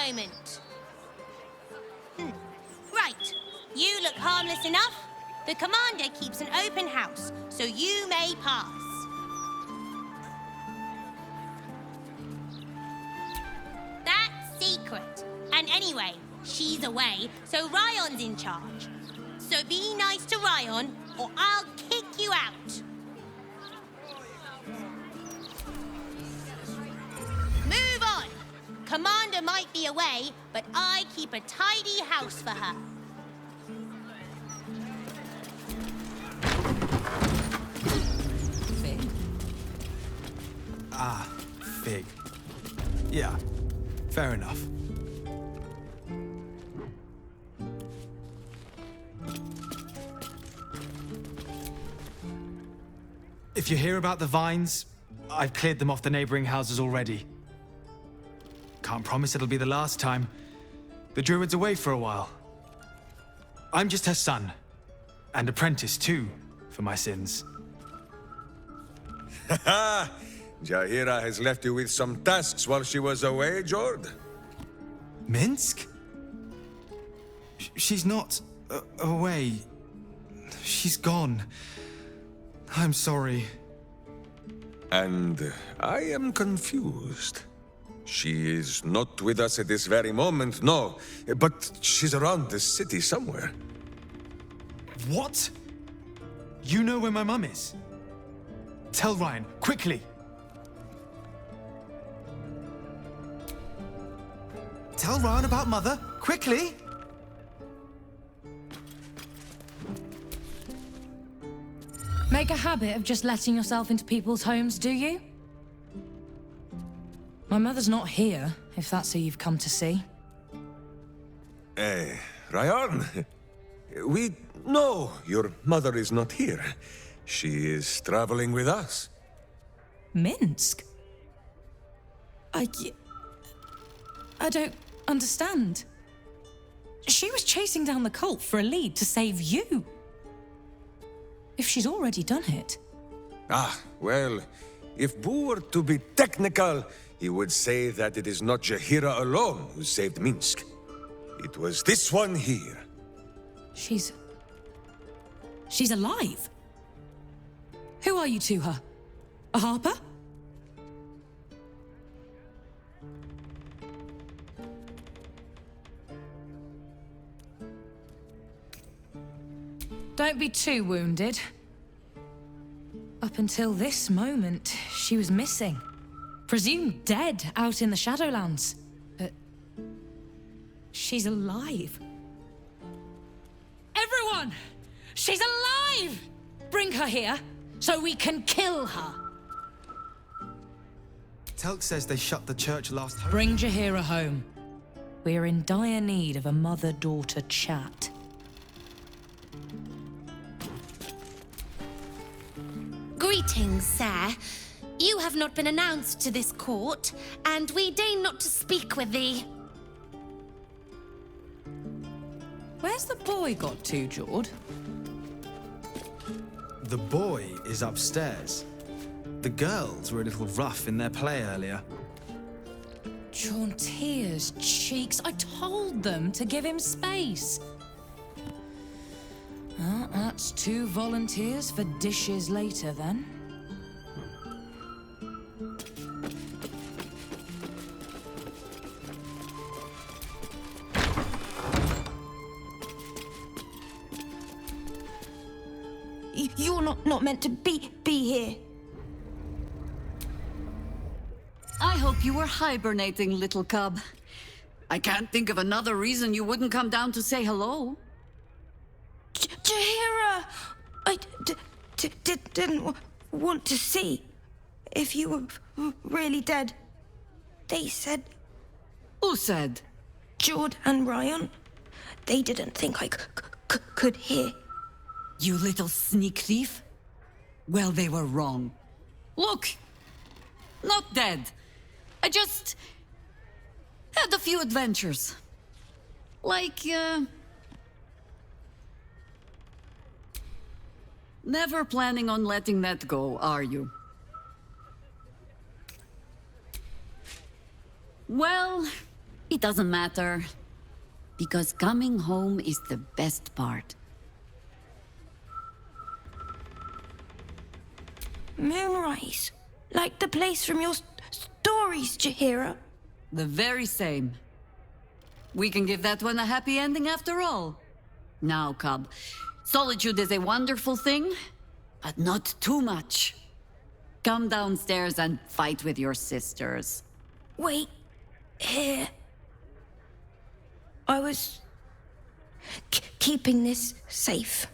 moment. Right. You look harmless enough. The commander keeps an open house, so you may pass. That's secret. And anyway, she's away, so Ryon's in charge. So be nice to Ryon, or I'll kick you out. Move on. Commander might be away, but I keep a tidy house for her. Fig? Ah, Fig. Yeah, fair enough. If you hear about the vines, I've cleared them off the neighboring houses already. Can't promise it'll be the last time. The druid's away for a while. I'm just her son. And apprentice, too, for my sins. Haha! Jaheira has left you with some tasks while she was away, Jord. Minsk? She's not away. She's gone. I'm sorry. And I am confused. She is not with us at this very moment, no. But she's around the city somewhere. What? You know where my mum is? Tell Ryan, quickly! Tell Ryan about Mother, quickly! Make a habit of just letting yourself into people's homes, do you? My mother's not here, if that's who you've come to see. Ryan? We know your mother is not here. She is traveling with us. Minsk? I don't understand. She was chasing down the cult for a lead to save you. If she's already done it. Ah, well, if Boo were to be technical, he would say that it is not Jaheira alone who saved Minsk. It was this one here. She's alive. Who are you to her? A harper? Don't be too wounded. Up until this moment, she was missing. Presumed dead out in the Shadowlands. But she's alive. Everyone! She's alive! Bring her here, so we can kill her. Telk says they shut the church last... Bring Jaheira home. We are in dire need of a mother-daughter chat. Greetings, sir. You have not been announced to this court, and we deign not to speak with thee. Where's the boy got to, Jord? The boy is upstairs. The girls were a little rough in their play earlier. Chauntier's cheeks. I told them to give him space. That's 2 volunteers for dishes later, then. You're not meant to be here. I hope you were hibernating, little cub. I can't think of another reason you wouldn't come down to say hello. Jaheira! I didn't want to see if you were really dead. They said... Who said? Jord and Ryan. They didn't think I could hear. You little sneak thief. Well, they were wrong. Look, not dead. I just had a few adventures. Like, never planning on letting that go, are you? Well, It doesn't matter. Because coming home is the best part. Moonrise. Like the place from your stories, Jaheira. The very same. We can give that one a happy ending after all. Now, Cub, solitude is a wonderful thing, but not too much. Come downstairs and fight with your sisters. Wait. Here. I was... keeping this safe.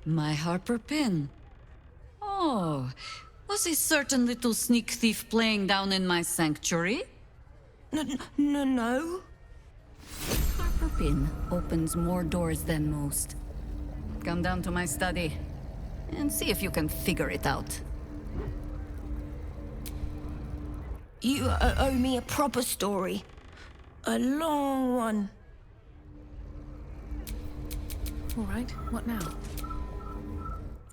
My Harper pin. Oh, was a certain little sneak thief playing down in my sanctuary? No. Harper pin opens more doors than most. Come down to my study and see if you can figure it out. You owe me a proper story. A long one. All right, what now?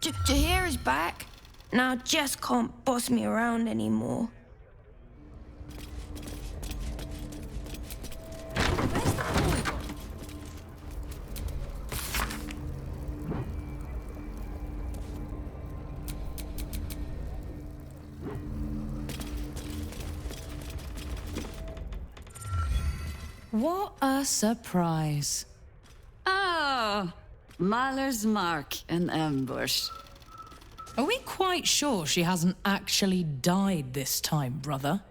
Jaheira's back. Now Jess can't boss me around anymore. Where's the boy gone? What a surprise. Ah, Mahler's mark, an ambush. Are we quite sure she hasn't actually died this time, brother?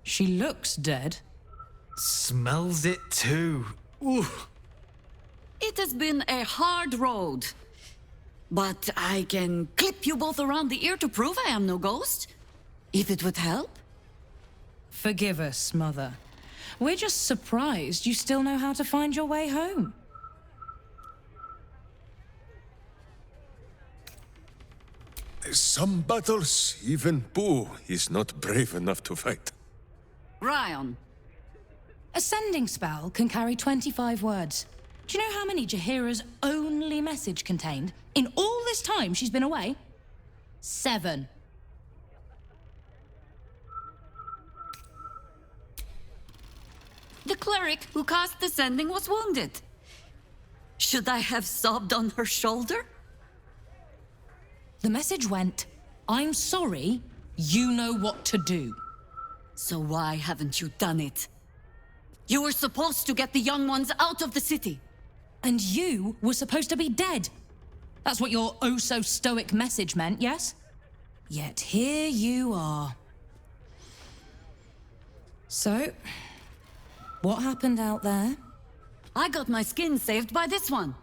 She looks dead. Smells it too. Ooh. It has been a hard road. But I can clip you both around the ear to prove I am no ghost. If it would help. Forgive us, Mother. We're just surprised you still know how to find your way home. Some battles, even Boo is not brave enough to fight. Ryan, A sending spell can carry 25 words. Do you know how many Jaheira's only message contained? In all this time she's been away? 7. the cleric who cast the sending was wounded. Should I have sobbed on her shoulder? The message went, I'm sorry, you know what to do. So why haven't you done it? You were supposed to get the young ones out of the city. And you were supposed to be dead. That's what your oh-so-stoic message meant, yes? Yet here you are. So, what happened out there? I got my skin saved by this one.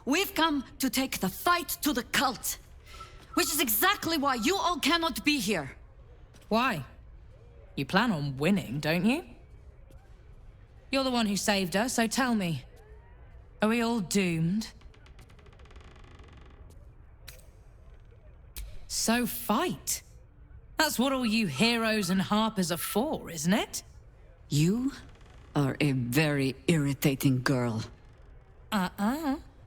We've come to take the fight to the cult, which is exactly why you all cannot be here. Why? You plan on winning, don't you? You're the one who saved her, so tell me. Are we all doomed? So fight. That's what all you heroes and harpers are for, isn't it? You are a very irritating girl.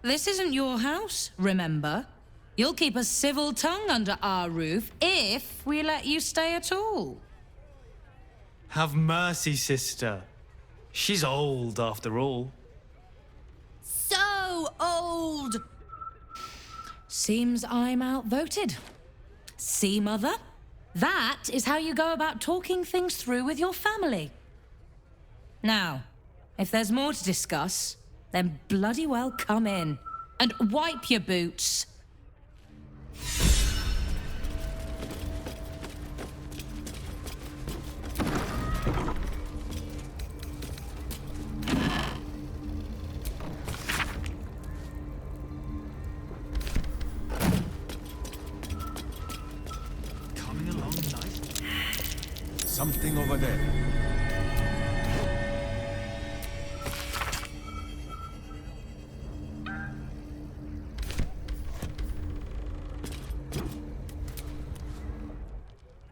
This isn't your house, remember? You'll keep a civil tongue under our roof if we let you stay at all. Have mercy, sister. She's old, after all. So old! Seems I'm outvoted. See, Mother? That is how you go about talking things through with your family. Now, if there's more to discuss, then bloody well come in. And wipe your boots. Coming along nice. Something over there.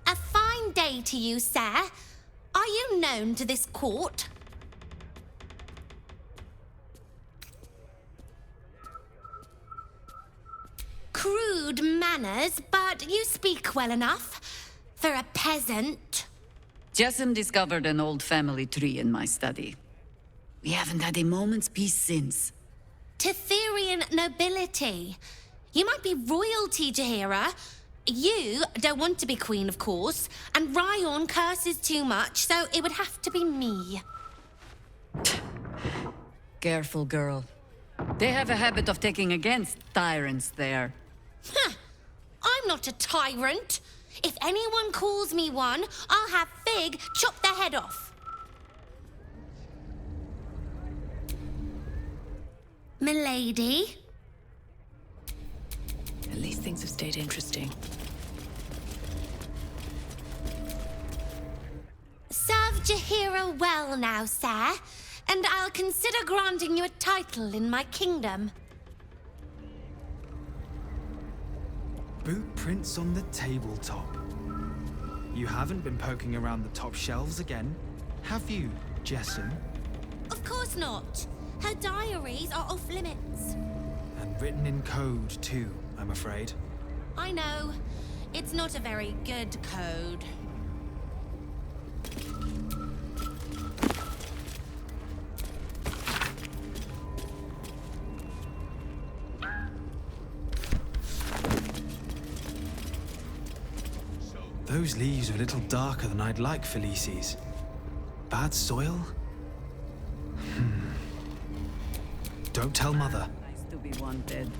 A fine day to you, sir. Are you known to this court? Crude manners, but you speak well enough for a peasant. Jessim discovered an old family tree in my study. We haven't had a moment's peace since. Tetherian nobility. You might be royalty, Jaheira. You don't want to be queen, of course, and Ryan curses too much, so it would have to be me. Careful, girl. They have a habit of taking against tyrants there. Huh. I'm not a tyrant. If anyone calls me one, I'll have Fig chop their head off. Milady? At least things have stayed interesting. Serve Jaheira well now, sir, and I'll consider granting you a title in my kingdom. Boot prints on the tabletop. You haven't been poking around the top shelves again, have you, Jessim? Of course not. Her diaries are off limits. And written in code, too, I'm afraid. I know. It's not a very good code. Those leaves are a little darker than I'd like, Felices. Bad soil? Don't tell Mother. Nice to be wanted.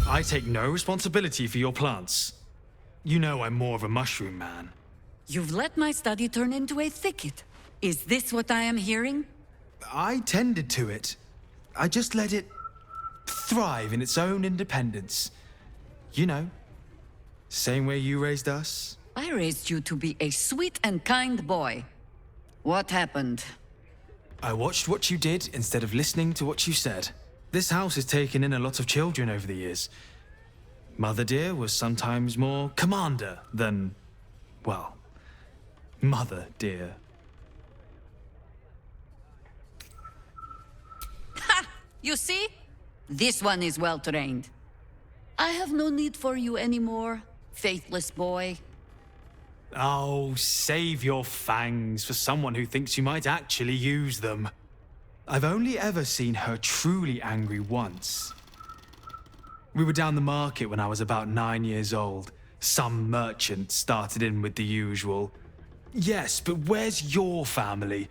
I take no responsibility for your plants. You know I'm more of a mushroom man. You've let my study turn into a thicket. Is this what I am hearing? I tended to it. I just let it thrive in its own independence. You know, same way you raised us. I raised you to be a sweet and kind boy. What happened? I watched what you did instead of listening to what you said. This house has taken in a lot of children over the years. Mother dear was sometimes more commander than, well, Mother dear. Ha! You see? This one is well trained. I have no need for you anymore, faithless boy. Oh, save your fangs for someone who thinks you might actually use them. I've only ever seen her truly angry once. We were down the market when I was about 9 years old. Some merchant started in with the usual. Yes, but where's your family?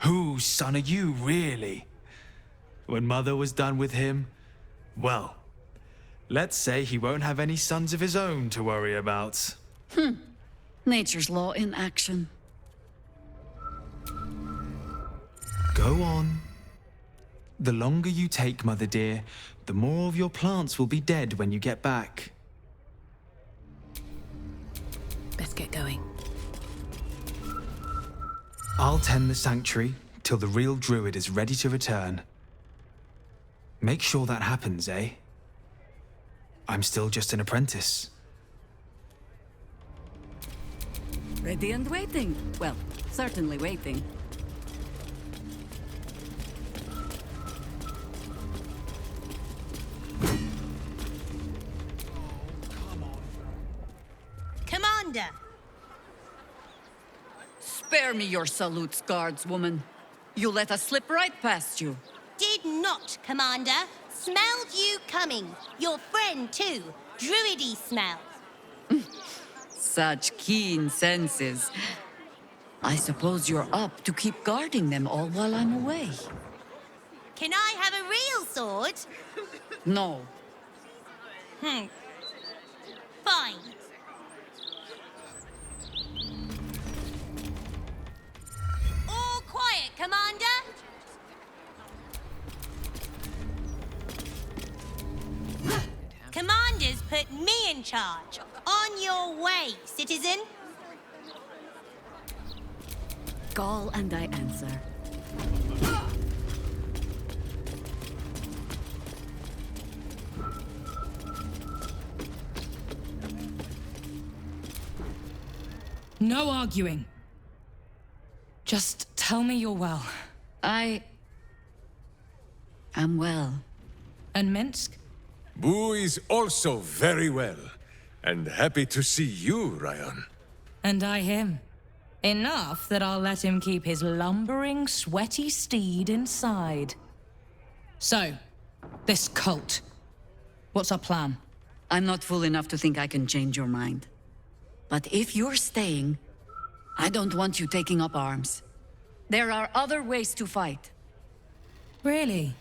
Whose son are you, really? When Mother was done with him, well, let's say he won't have any sons of his own to worry about. Nature's law in action. Go on. The longer you take, Mother dear, the more of your plants will be dead when you get back. Let's get going. I'll tend the sanctuary till the real druid is ready to return. Make sure that happens, eh? I'm still just an apprentice. Ready and waiting. Well, certainly waiting. Commander! Spare me your salutes, guardswoman. You let us slip right past you. Did not, Commander. Smelled you coming. Your friend, too. Druidy smell. Such keen senses. I suppose you're up to keep guarding them all while I'm away. Can I have a real sword? No. Fine. All quiet, Commander. Commander's put me in charge. On your way, citizen. Call and I answer. No arguing. Just tell me you're well. I am well. And Minsk? Boo is also very well, and happy to see you, Ryan. And I him. Enough that I'll let him keep his lumbering, sweaty steed inside. So, this cult. What's our plan? I'm not fool enough to think I can change your mind. But if you're staying, I don't want you taking up arms. There are other ways to fight. Really?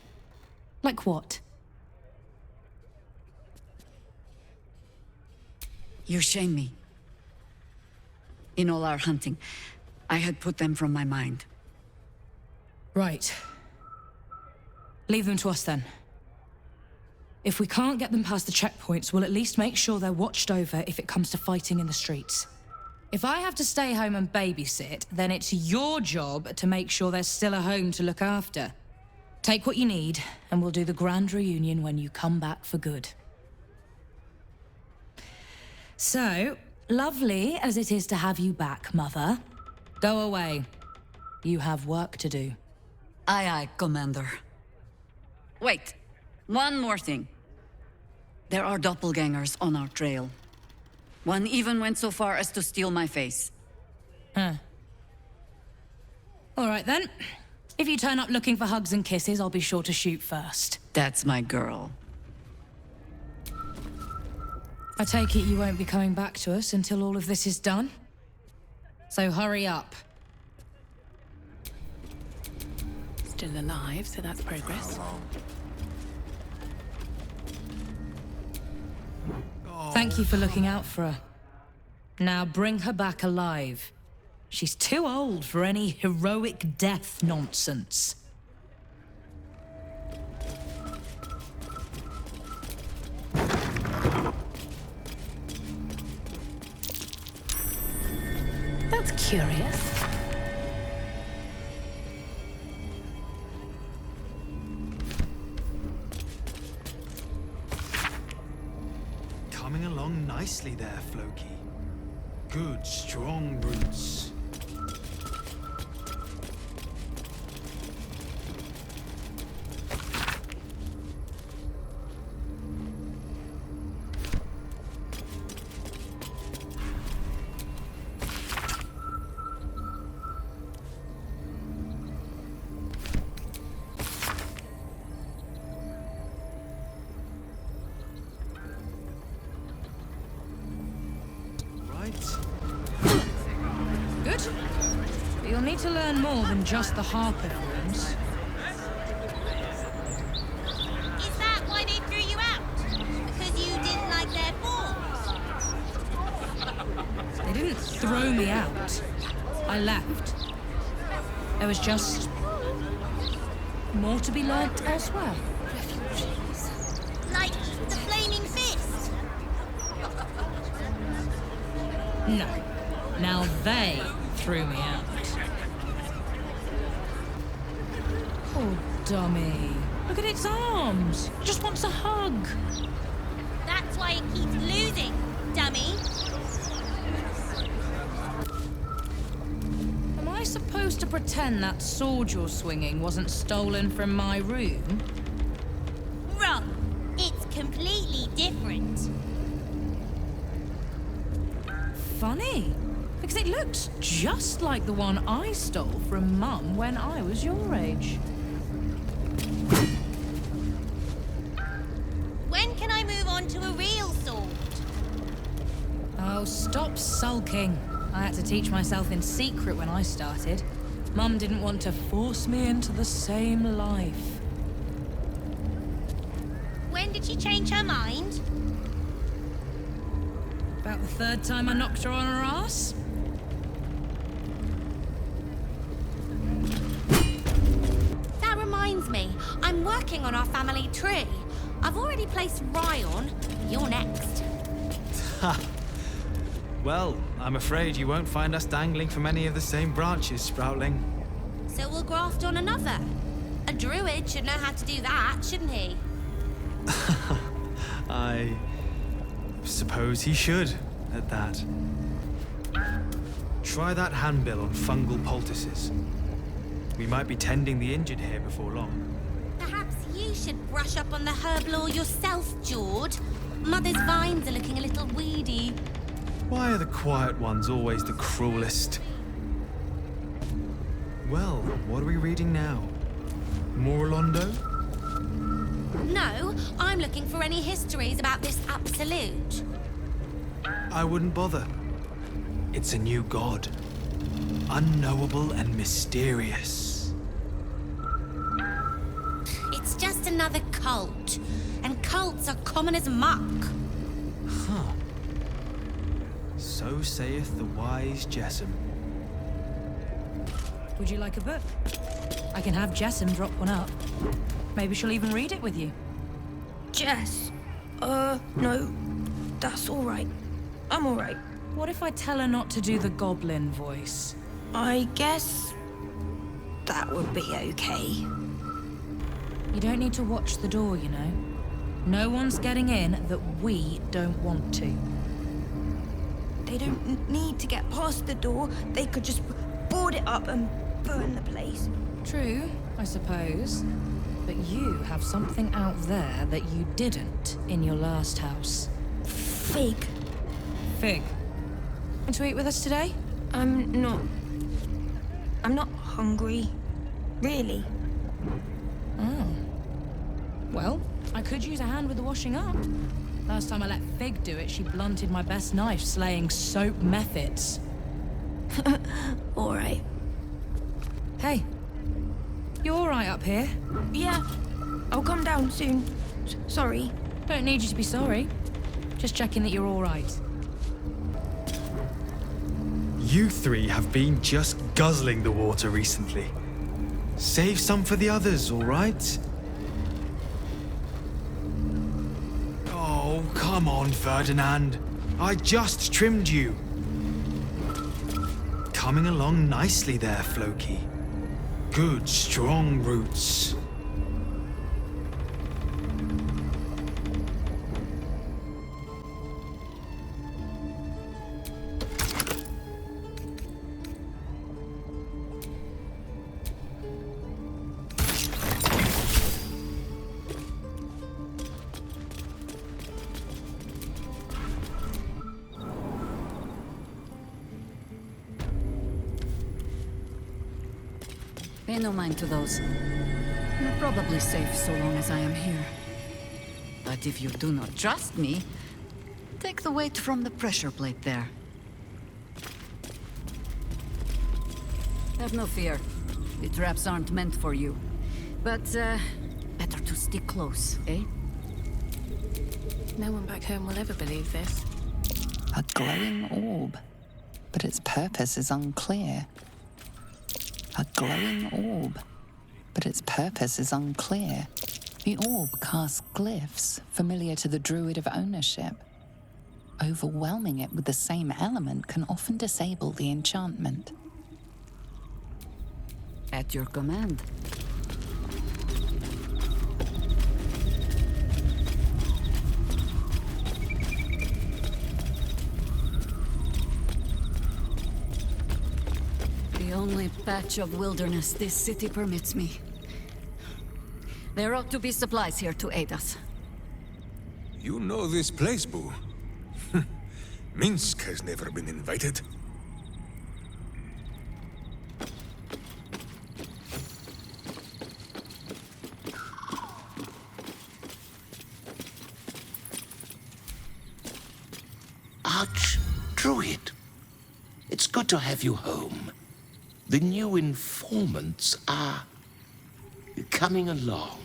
Like what? You shame me. In all our hunting, I had put them from my mind. Right. Leave them to us then. If we can't get them past the checkpoints, we'll at least make sure they're watched over if it comes to fighting in the streets. If I have to stay home and babysit, then it's your job to make sure there's still a home to look after. Take what you need, and we'll do the grand reunion when you come back for good. So, lovely as it is to have you back, Mother, go away. You have work to do. Aye, aye, Commander. Wait, one more thing. There are doppelgangers on our trail. One even went so far as to steal my face. Huh. All right then. If you turn up looking for hugs and kisses, I'll be sure to shoot first. That's my girl. I take it you won't be coming back to us until all of this is done? So hurry up. Still alive, so that's progress. Thank you for looking out for her. Now bring her back alive. She's too old for any heroic death nonsense. That's curious. Coming along nicely there, Floki. Good, strong roots. Good. But you'll need to learn more than just the Harper runes. Is that why they threw you out? Because you didn't like their forms? They didn't throw me out. I left. There was just more to be learnt elsewhere. Like the flaming fist? No. Now they threw me out. Poor dummy. Look at its arms. It just wants a hug. That's why it keeps losing, dummy. Am I supposed to pretend that sword you're swinging wasn't stolen from my room? Wrong. It's completely different. Funny. Because it looks just like the one I stole from Mum when I was your age. When can I move on to a real sword? Oh, stop sulking. I had to teach myself in secret when I started. Mum didn't want to force me into the same life. When did she change her mind? About the third time I knocked her on her ass. That reminds me, I'm working on our family tree. I've already placed Ryan. You're next. Well, I'm afraid you won't find us dangling from any of the same branches, Sproutling. So we'll graft on another. A druid should know how to do that, shouldn't he? I suppose he should, at that. Try that handbill on fungal poultices. We might be tending the injured here before long. Perhaps you should brush up on the herb lore yourself, George. Mother's vines are looking a little weedy. Why are the quiet ones always the cruelest? Well, what are we reading now? More Londo? No, I'm looking for any histories about this absolute. I wouldn't bother. It's a new god. Unknowable and mysterious. It's just another cult. And cults are common as muck. Huh. So saith the wise Jessam. Would you like a book? I can have Jessam drop one up. Maybe she'll even read it with you. Jess. No. That's all right. I'm all right. What if I tell her not to do the goblin voice? I guess that would be okay. You don't need to watch the door, you know. No one's getting in that we don't want to. They don't need to get past the door. They could just board it up and burn the place. True, I suppose. But you have something out there that you didn't in your last house. Fig. Fig. Want to eat with us today? I'm not hungry. Really. Oh. Well, I could use a hand with the washing up. Last time I let Fig do it, she blunted my best knife slaying soap methods. All right. Hey. You all right up here? Yeah. I'll come down soon. Sorry. Don't need you to be sorry. Just checking that you're all right. You three have been just guzzling the water recently. Save some for the others, all right? Oh, come on, Ferdinand. I just trimmed you. Coming along nicely there, Floki. Good, strong roots. Pay no mind to those. You're probably safe so long as I am here. But if you do not trust me, take the weight from the pressure plate there. Have no fear. The traps aren't meant for you. But, better to stick close, eh? No one back home will ever believe this. A glowing orb, but its purpose is unclear. A glowing orb, but its purpose is unclear. The orb casts glyphs familiar to the druid of ownership. Overwhelming it with the same element can often disable the enchantment. At your command. The only patch of wilderness this city permits me. There ought to be supplies here to aid us. You know this place, Boo. Minsk has never been invited. Archdruid, it's good to have you home. The new informants are coming along.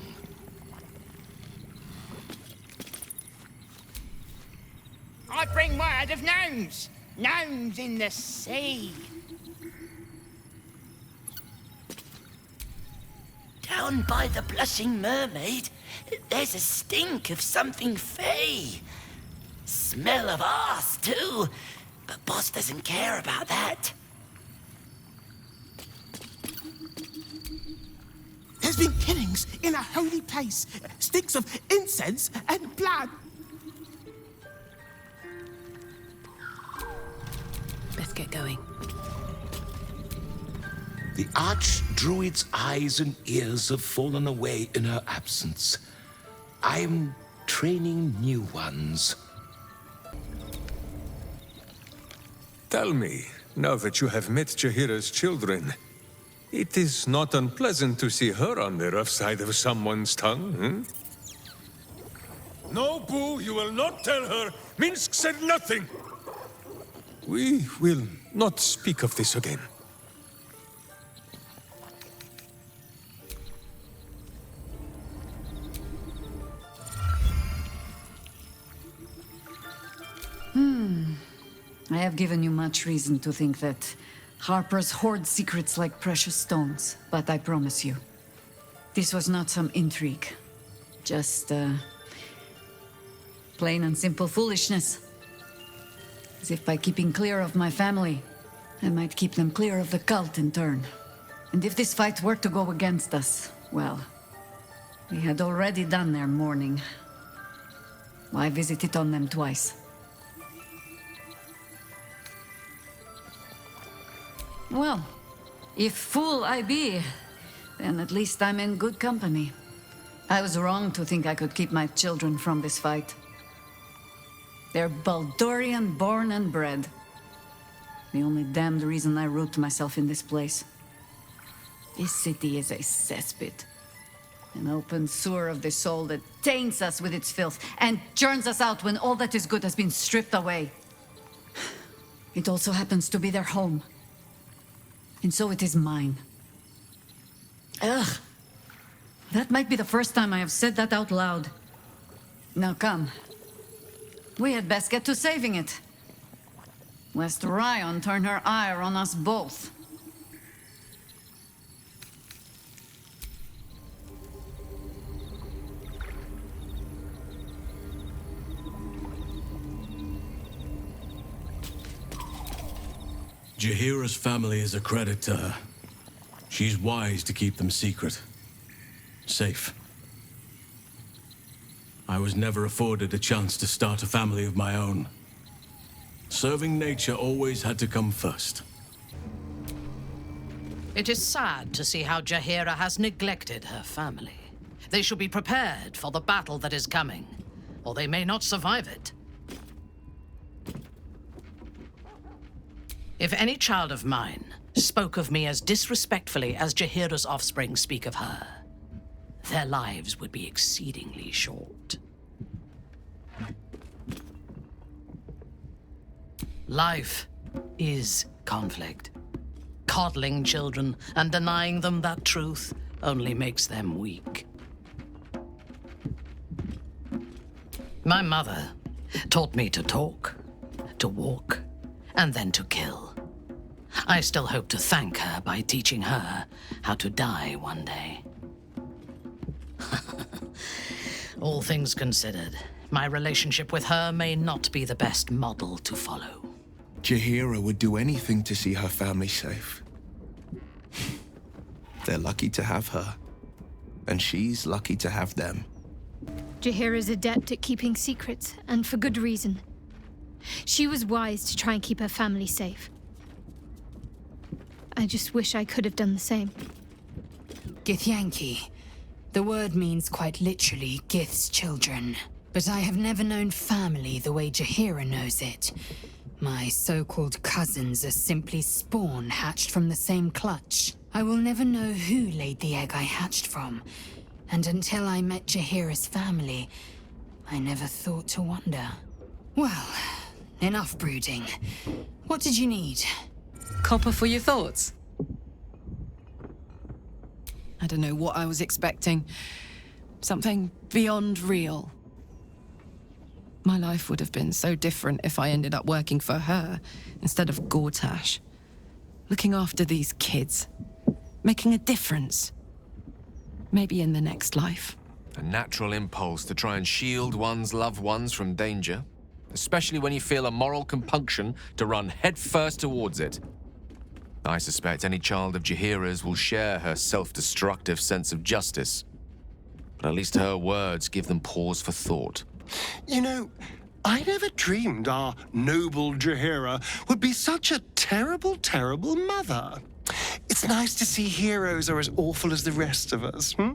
I bring word of gnomes. Gnomes in the sea. Down by the Blushing Mermaid, there's a stink of something fey. Smell of arse, too. But Boss doesn't care about that. There's been killings in a holy place. Stinks of incense and blood. Best get going. The Archdruid's eyes and ears have fallen away in her absence. I'm training new ones. Tell me, now that you have met Jahira's children, it is not unpleasant to see her on the rough side of someone's tongue, hmm? No, Boo, you will not tell her. Minsk said nothing. We will not speak of this again. I have given you much reason to think that Harpers hoard secrets like precious stones, but I promise you, this was not some intrigue. Just, plain and simple foolishness. As if by keeping clear of my family, I might keep them clear of the cult in turn. And if this fight were to go against us, well, we had already done their mourning. Why visit it on them twice? Well, if fool I be, then at least I'm in good company. I was wrong to think I could keep my children from this fight. They're Baldorian born and bred. The only damned reason I root myself in this place. This city is a cesspit. An open sewer of the soul that taints us with its filth and churns us out when all that is good has been stripped away. It also happens to be their home. And so it is mine. Ugh. That might be the first time I have said that out loud. Now come. We had best get to saving it. Lest Ryan turn her ire on us both. Jahira's family is a credit to her. She's wise to keep them secret. Safe. I was never afforded a chance to start a family of my own. Serving nature always had to come first. It is sad to see how Jahira has neglected her family. They should be prepared for the battle that is coming, or they may not survive it. If any child of mine spoke of me as disrespectfully as Jahira's offspring speak of her, their lives would be exceedingly short. Life is conflict. Coddling children and denying them that truth only makes them weak. My mother taught me to talk, to walk, and then to kill. I still hope to thank her by teaching her how to die one day. All things considered, my relationship with her may not be the best model to follow. Jahira would do anything to see her family safe. They're lucky to have her, and she's lucky to have them. Jahira's adept at keeping secrets, and for good reason. She was wise to try and keep her family safe. I just wish I could have done the same. Githyanki. The word means quite literally Gith's children. But I have never known family the way Jahira knows it. My so-called cousins are simply spawn hatched from the same clutch. I will never know who laid the egg I hatched from. And until I met Jahira's family, I never thought to wonder. Well, enough brooding. What did you need? Copper for your thoughts? I don't know what I was expecting. Something beyond real. My life would have been so different if I ended up working for her instead of Gortash. Looking after these kids. Making a difference. Maybe in the next life. A natural impulse to try and shield one's loved ones from danger. Especially when you feel a moral compunction to run headfirst towards it. I suspect any child of Jahira's will share her self-destructive sense of justice. But at least her words give them pause for thought. You know, I never dreamed our noble Jahira would be such a terrible, terrible mother. It's nice to see heroes are as awful as the rest of us, hmm?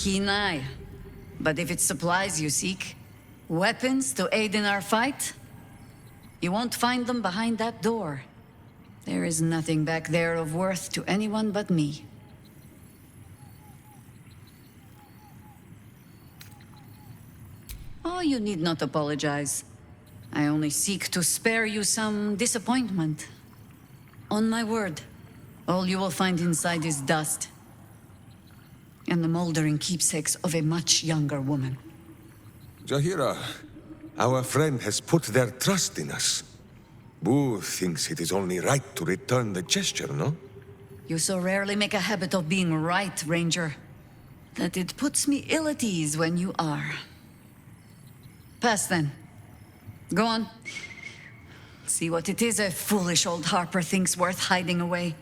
keen eye. But if it's supplies you seek, weapons to aid in our fight, you won't find them behind that door. There is nothing back there of worth to anyone but me. Oh, you need not apologize. I only seek to spare you some disappointment. On my word, all you will find inside is dust. And the moldering keepsakes of a much younger woman. Jaheira, our friend has put their trust in us. Boo thinks it is only right to return the gesture, no? You so rarely make a habit of being right, Ranger, that it puts me ill at ease when you are. Pass then. Go on. See what it is a foolish old Harper thinks worth hiding away.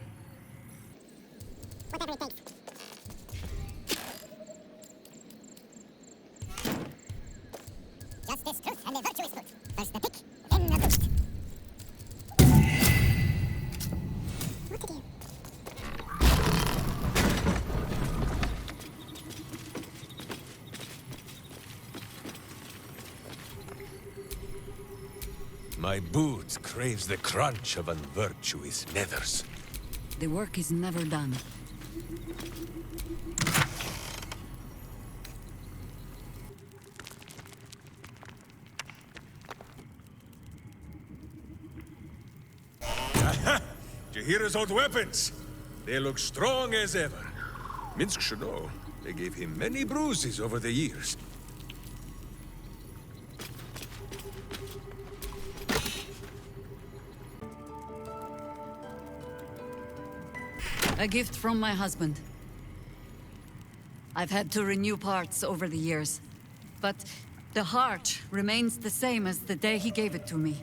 Whatever it takes. Justice, truth, and a virtuous foot. First the pick, then the boot. What to do? My boot craves the crunch of unvirtuous nethers. The work is never done. Jaheira's old weapons. They look strong as ever. Minsk should know. They gave him many bruises over the years. A gift from my husband. I've had to renew parts over the years, but the heart remains the same as the day he gave it to me.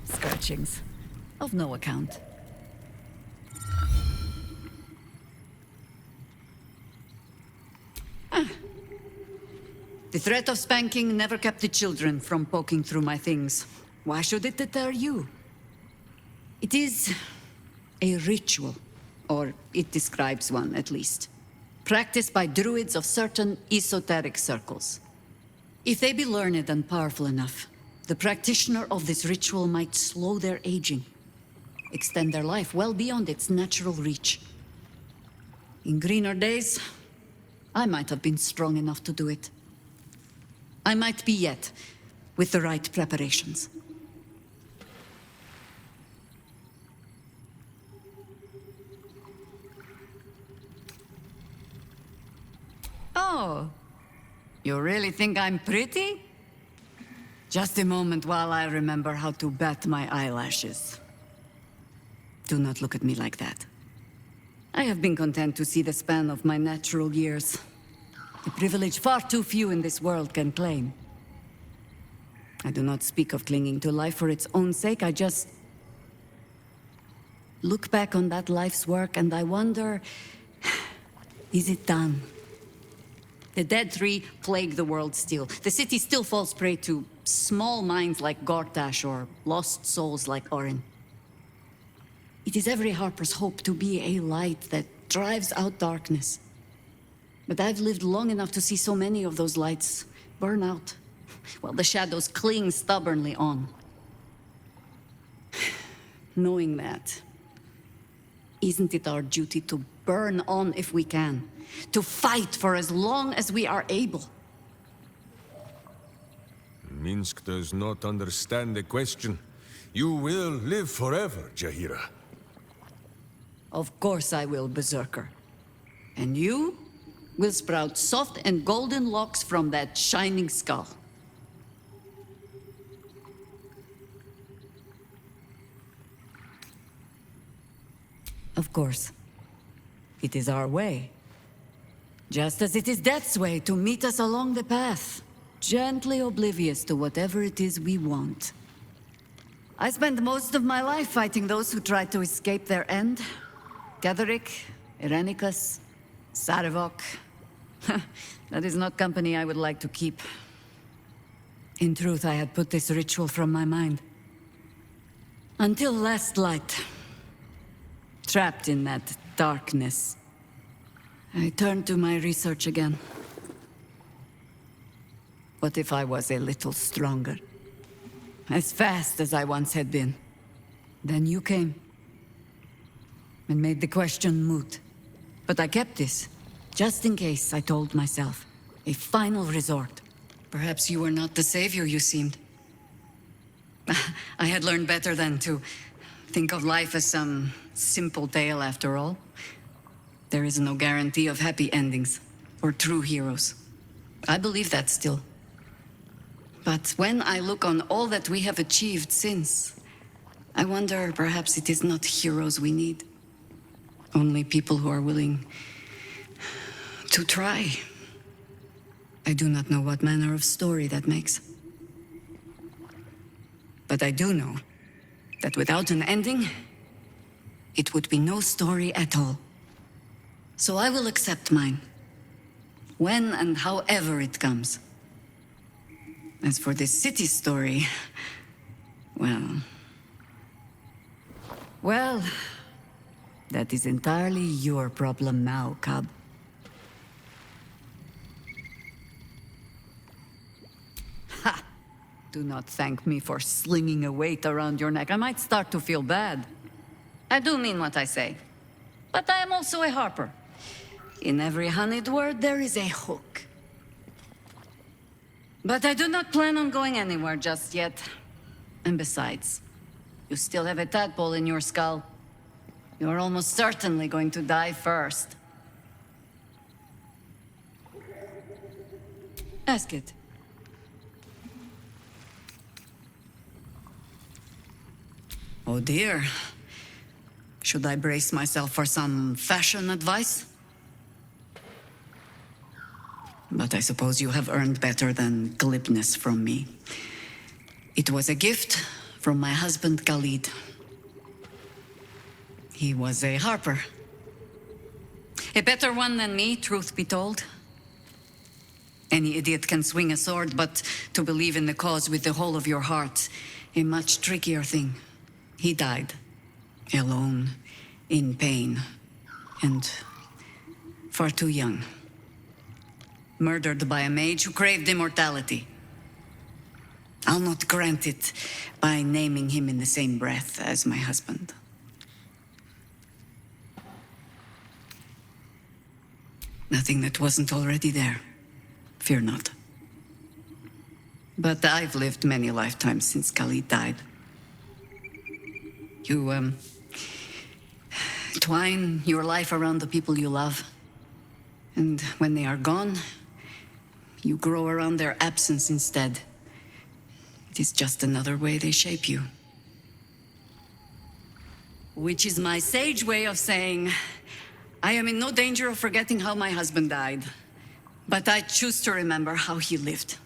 Scratchings. Of no account. The threat of spanking never kept the children from poking through my things. Why should it deter you? It is a ritual, or it describes one at least, practiced by druids of certain esoteric circles. If they be learned and powerful enough, the practitioner of this ritual might slow their aging, extend their life well beyond its natural reach. In greener days, I might have been strong enough to do it. I might be yet, with the right preparations. Oh, you really think I'm pretty? Just a moment while I remember how to bat my eyelashes. Do not look at me like that. I have been content to see the span of my natural years. A privilege far too few in this world can claim. I do not speak of clinging to life for its own sake, I just look back on that life's work and I wonder, is it done? The dead tree plague the world still. The city still falls prey to small minds like Gortash or lost souls like Orin. It is every Harper's hope to be a light that drives out darkness. But I've lived long enough to see so many of those lights burn out, while the shadows cling stubbornly on. Knowing that, isn't it our duty to burn on if we can? To fight for as long as we are able? Minsk does not understand the question. You will live forever, Jaheira. Of course I will, Berserker. And you will sprout soft and golden locks from that shining skull. Of course. It is our way. Just as it is Death's way to meet us along the path, gently oblivious to whatever it is we want. I spent most of my life fighting those who tried to escape their end. Gatherick, Irenicus, Sarevok. That is not company I would like to keep. In truth, I had put this ritual from my mind. Until last light. Trapped in that darkness. I turned to my research again. What if I was a little stronger? As fast as I once had been. Then you came. And made the question moot. But I kept this. Just in case, I told myself. A final resort. Perhaps you were not the savior you seemed. I had learned better than to think of life as some simple tale after all. There is no guarantee of happy endings, or true heroes. I believe that still. But when I look on all that we have achieved since, I wonder perhaps it is not heroes we need. Only people who are willing to try. I do not know what manner of story that makes. But I do know that without an ending, it would be no story at all. So I will accept mine. When and however it comes. As for this city story, well... Well, that is entirely your problem now, Cub. Ha! Do not thank me for slinging a weight around your neck. I might start to feel bad. I do mean what I say. But I am also a harper. In every honeyed word, there is a hook. But I do not plan on going anywhere just yet. And besides, you still have a tadpole in your skull. You are almost certainly going to die first. Ask it. Oh dear. Should I brace myself for some fashion advice? But I suppose you have earned better than glibness from me. It was a gift from my husband Khalid. He was a harper. A better one than me, truth be told. Any idiot can swing a sword, but to believe in the cause with the whole of your heart, a much trickier thing. He died. Alone, in pain, and far too young. Murdered by a mage who craved immortality. I'll not grant it by naming him in the same breath as my husband. Nothing that wasn't already there. Fear not. But I've lived many lifetimes since Khalid died. You, twine your life around the people you love. And when they are gone, you grow around their absence instead. It is just another way they shape you. Which is my sage way of saying, I am in no danger of forgetting how my husband died. But I choose to remember how he lived.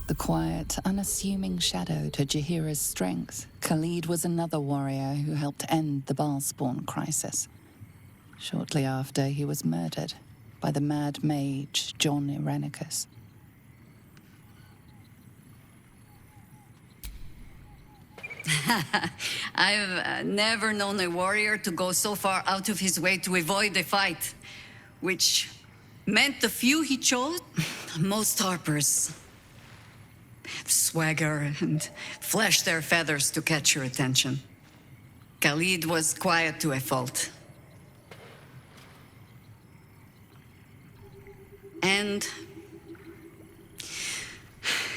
The quiet, unassuming shadow to Jaheira's strength, Khalid was another warrior who helped end the Baalspawn crisis. Shortly after, he was murdered by the mad mage John Irenicus. I've never known a warrior to go so far out of his way to avoid a fight, which meant the few he chose, most harpers swagger and flash their feathers to catch your attention. Khalid was quiet to a fault. And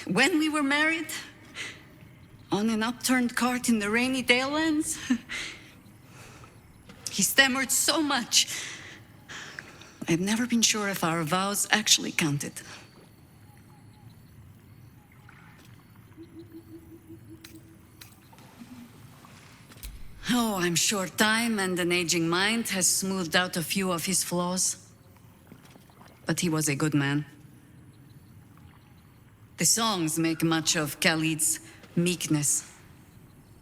when we were married, on an upturned cart in the rainy Dalelands, he stammered so much. I've never been sure if our vows actually counted. Oh, I'm sure time and an aging mind has smoothed out a few of his flaws. but he was a good man. The songs make much of Khalid's meekness.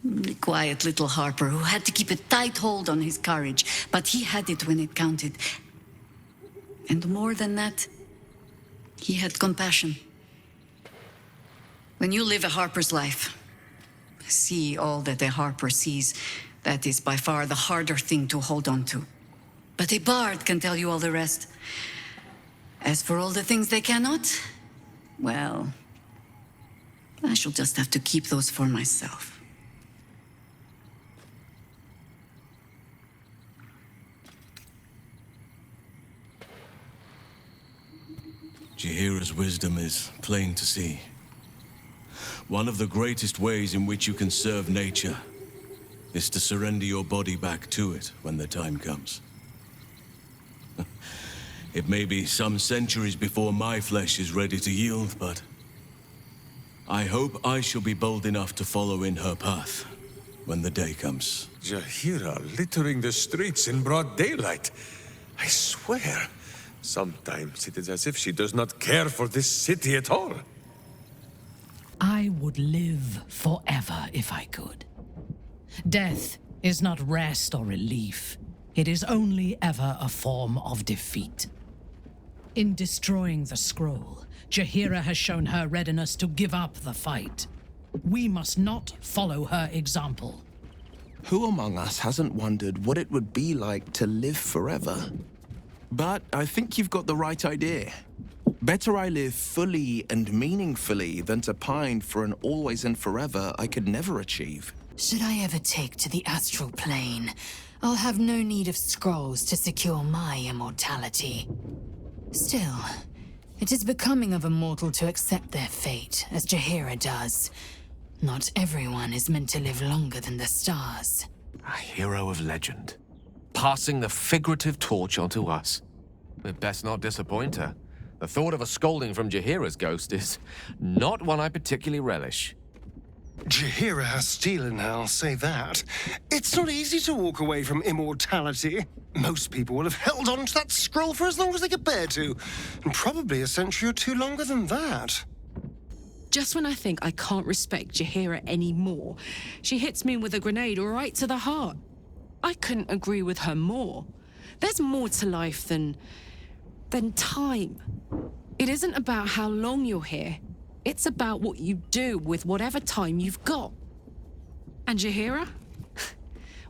The quiet little harper who had to keep a tight hold on his courage, but he had it when it counted. And more than that, he had compassion. When you live a harper's life, see all that a harper sees, that is by far the harder thing to hold on to. But a bard can tell you all the rest. As for all the things they cannot, well, I shall just have to keep those for myself. Jaheira's wisdom is plain to see. One of the greatest ways in which you can serve nature is to surrender your body back to it when the time comes. It may be some centuries before my flesh is ready to yield, but I hope I shall be bold enough to follow in her path when the day comes. Jaheira littering the streets in broad daylight. I swear, sometimes it is as if she does not care for this city at all. I would live forever if I could. Death is not rest or relief. It is only ever a form of defeat. In destroying the scroll, Jaheira has shown her readiness to give up the fight. We must not follow her example. Who among us hasn't wondered what it would be like to live forever? But I think you've got the right idea. Better I live fully and meaningfully than to pine for an always and forever I could never achieve. Should I ever take to the astral plane, I'll have no need of scrolls to secure my immortality. Still, it is becoming of a mortal to accept their fate, as Jaheira does. Not everyone is meant to live longer than the stars. A hero of legend, passing the figurative torch onto us. We'd best not disappoint her. The thought of a scolding from Jaheira's ghost is not one I particularly relish. Jaheira has steel in her, I'll say that. It's not easy to walk away from immortality. Most people will have held on to that scroll for as long as they could bear to, and probably a century or two longer than that. Just when I think I can't respect Jaheira anymore, she hits me with a grenade right to the heart. I couldn't agree with her more. There's more to life than time. It isn't about how long you're here. It's about what you do with whatever time you've got. And Jaheira?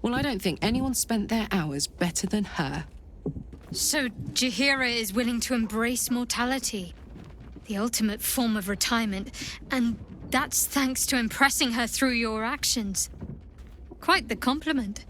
Well, I don't think anyone spent their hours better than her. So Jaheira is willing to embrace mortality, the ultimate form of retirement, and that's thanks to impressing her through your actions. Quite the compliment.